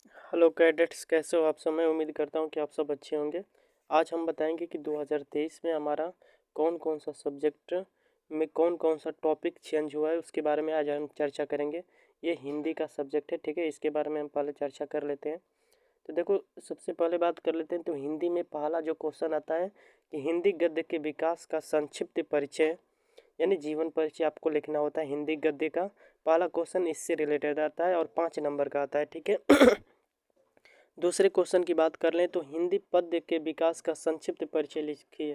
Hello cadets, कैसे हो आप सब। मैं उम्मीद करता हूँ कि आप सब अच्छे होंगे। आज हम बताएंगे कि 2023 में हमारा कौन कौन सा सब्जेक्ट में कौन कौन सा टॉपिक चेंज हुआ है, उसके बारे में आज हम चर्चा करेंगे। ये हिंदी का सब्जेक्ट है, ठीक है। इसके बारे में हम पहले चर्चा कर लेते हैं। तो देखो, सबसे पहले बात कर लेते हैं। तो हिंदी में पहला जो क्वेश्चन आता है कि हिंदी गद्य के विकास का संक्षिप्त परिचय यानी जीवन परिचय आपको लिखना होता है। हिंदी गद्य का पहला क्वेश्चन इससे रिलेटेड आता है और 5 नंबर का आता है, ठीक है। दूसरे क्वेश्चन की बात कर लें तो हिंदी पद्य के विकास का संक्षिप्त परिचय लिखिए।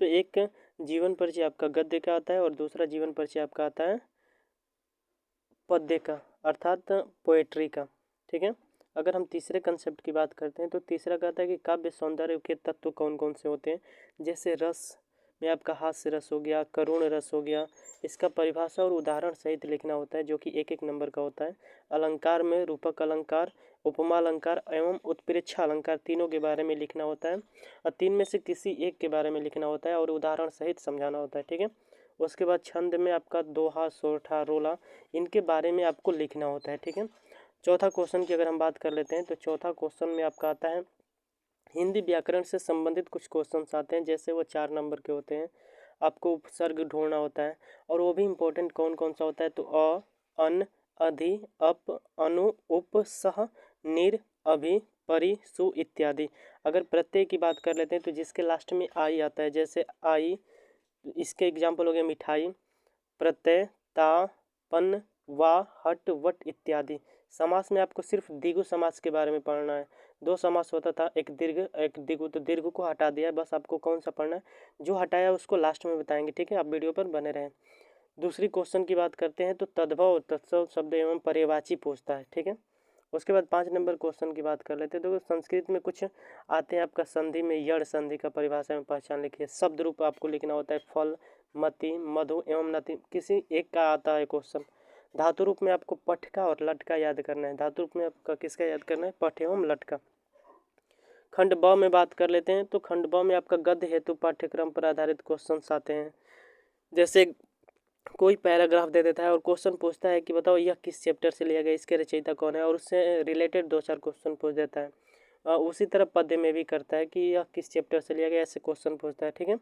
तो एक जीवन परिचय आपका गद्य का आता है और दूसरा जीवन परिचय आपका आता है पद्य का, अर्थात पोएट्री का, ठीक है। अगर हम तीसरे कंसेप्ट की बात करते हैं तो तीसरा कहता है कि काव्य सौंदर्य के तत्व कौन कौन से होते हैं। जैसे रस में आपका हास्य रस हो गया, करुण रस हो गया। इसका परिभाषा और उदाहरण सहित लिखना होता है, जो कि एक एक नंबर का होता है। अलंकार में रूपक अलंकार, उपमा अलंकार एवं उत्प्रेक्षा अलंकार तीनों के बारे में लिखना होता है और तीन में से किसी एक के बारे में लिखना होता है और उदाहरण सहित समझाना होता है, ठीक है। उसके बाद छंद में आपका दोहा, सोरठा, रोला, इनके बारे में आपको लिखना होता है, ठीक है। चौथा क्वेश्चन की अगर हम बात कर लेते हैं तो चौथा क्वेश्चन में आपका आता है हिंदी व्याकरण से संबंधित कुछ क्वेश्चंस आते हैं, जैसे वो 4 नंबर के होते हैं। आपको उपसर्ग ढूंढना होता है और वो भी इम्पोर्टेंट कौन कौन सा होता है। तो अन, अधि, अप, अनु, उप, सह, निर, अभि, परि, सु इत्यादि। अगर प्रत्यय की बात कर लेते हैं तो जिसके लास्ट में आई आता है, जैसे आई, इसके एग्जाम्पल हो गए मिठाई, प्रत्यय, ता, पन, वा, हट, वट इत्यादि। समास में आपको सिर्फ द्विगु समास के बारे में पढ़ना है। दो समास होता था, एक दीर्घ एक द्विगु, तो दीर्घ को हटा दिया है, बस आपको कौन सा पढ़ना है। जो हटाया उसको लास्ट में बताएंगे, ठीक है। आप वीडियो पर बने रहें। दूसरी क्वेश्चन की बात करते हैं तो तद्भव तत्सव शब्द एवं पर्यायवाची पूछता है, ठीक है। उसके बाद 5 नंबर क्वेश्चन की बात कर लेते हैं। तो संस्कृत में कुछ आते हैं आपका संधि में, यड़ संधि का परिभाषा में पहचान लिखिए। शब्द रूप आपको लिखना होता है, फल, मति, मधु एवं नति, किसी एक का आता है क्वेश्चन। धातु रूप में आपको पठ का और लट का याद करना है। धातु रूप में आपका किसका याद करना है, पठ एवं लट का। खंड ब में बात कर लेते हैं तो खंड ब में आपका गद्य हेतु पाठ्यक्रम पर आधारित क्वेश्चन आते हैं। जैसे कोई पैराग्राफ दे देता है और क्वेश्चन पूछता है कि बताओ यह किस चैप्टर से लिया गया, इसके रचयिता कौन है, और उससे रिलेटेड 2-4 क्वेश्चन पूछ देता है। उसी तरह पद्य में भी करता है कि यह किस चैप्टर से लिया गया, ऐसे क्वेश्चन पूछता है, ठीक है।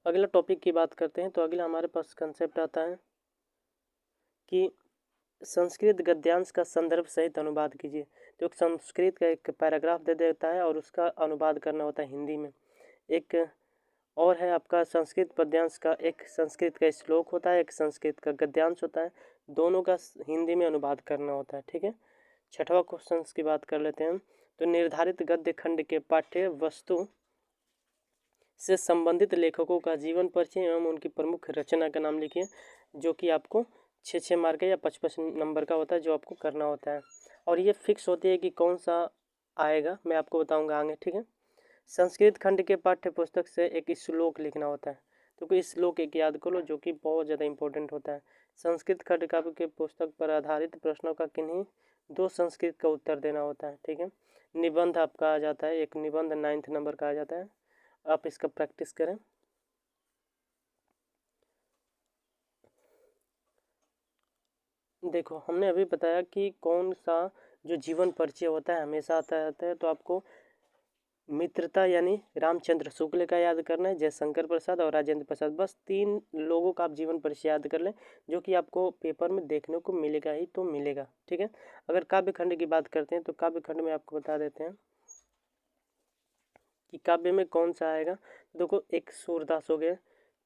अगला टॉपिक की बात करते हैं तो अगला हमारे पास कंसेप्ट आता है कि संस्कृत गद्यांश का संदर्भ सहित अनुवाद कीजिए। तो संस्कृत का एक पैराग्राफ दे देता है और उसका अनुवाद करना होता है हिंदी में। एक और है आपका संस्कृत पद्यांश का, एक संस्कृत का श्लोक होता है, एक संस्कृत का गद्यांश होता है। दोनों का हिंदी में अनुवाद करना होता है, ठीक है। छठवां क्वेश्चन की बात कर लेते हैं। तो निर्धारित गद्य खंड के पाठ्य वस्तु से संबंधित लेखकों का जीवन परिचय एवं उनकी प्रमुख रचना का नाम लिखिए, जो कि आपको 6-6 मार्क या 55 नंबर का होता है, जो आपको करना होता है। और ये फिक्स होती है कि कौन सा आएगा, मैं आपको बताऊंगा आगे, ठीक है। संस्कृत खंड के पाठ्य पुस्तक से एक श्लोक लिखना होता है। तो कोई श्लोक एक याद कर लो, जो कि बहुत ज़्यादा इंपॉर्टेंट होता है। संस्कृत खंड काव्य के पुस्तक पर आधारित प्रश्नों का किन्हीं 2 संस्कृत का उत्तर देना होता है, ठीक है। निबंध आपका आ जाता है, एक निबंध 9th नंबर का आ जाता है। आप इसका प्रैक्टिस करें। देखो, हमने अभी बताया कि कौन सा जो जीवन परिचय होता है हमेशा आता रहता है। तो आपको मित्रता यानी रामचंद्र शुक्ल का याद करना है, जयशंकर प्रसाद और राजेंद्र प्रसाद, बस 3 लोगों का आप जीवन परिचय याद कर लें, जो कि आपको पेपर में देखने को मिलेगा ही तो मिलेगा, ठीक है। अगर काव्य खंड की बात करते हैं तो काव्य खंड में आपको बता देते हैं कि काव्य में कौन सा आएगा। देखो, एक सूरदास हो गए,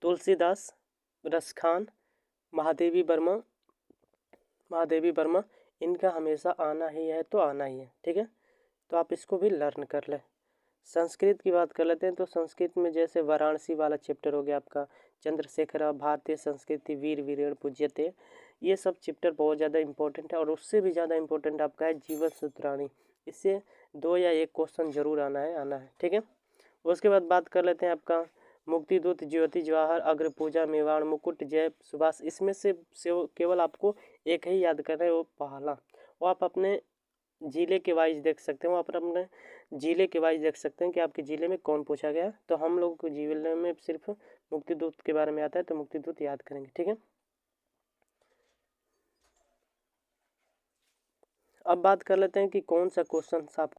तुलसीदास, रसखान, महादेवी वर्मा, इनका हमेशा आना ही है तो आना ही है, ठीक है। तो आप इसको भी लर्न कर लें। संस्कृत की बात कर लेते हैं तो संस्कृत में जैसे वाराणसी वाला चैप्टर हो गया आपका, चंद्रशेखर भारतीय संस्कृति वीर वीरेण पूज्यते, ये सब चैप्टर बहुत ज़्यादा इंपॉर्टेंट है। और उससे भी ज़्यादा इंपॉर्टेंट आपका है जीवन सूत्राणी। इससे 2 या 1 क्वेश्चन जरूर आना है, ठीक है। उसके बाद बात कर लेते हैं आपका मुक्तिदूत, ज्योति जवाहर, अग्र पूजा, मेवाड़ मुकुट, जय सुभाष। इसमें से केवल आपको एक ही याद करना है, वो पहला। वो आप अपने जिले के वाइज देख सकते हैं, वो आप अपने जिले के वाइज देख सकते हैं कि आपके ज़िले में कौन पूछा गया। तो हम लोग को जिले में सिर्फ मुक्तिदूत के बारे में आता है, तो मुक्तिदूत याद करेंगे, ठीक है। अब बात कर लेते हैं कि कौन सा क्वेश्चन आप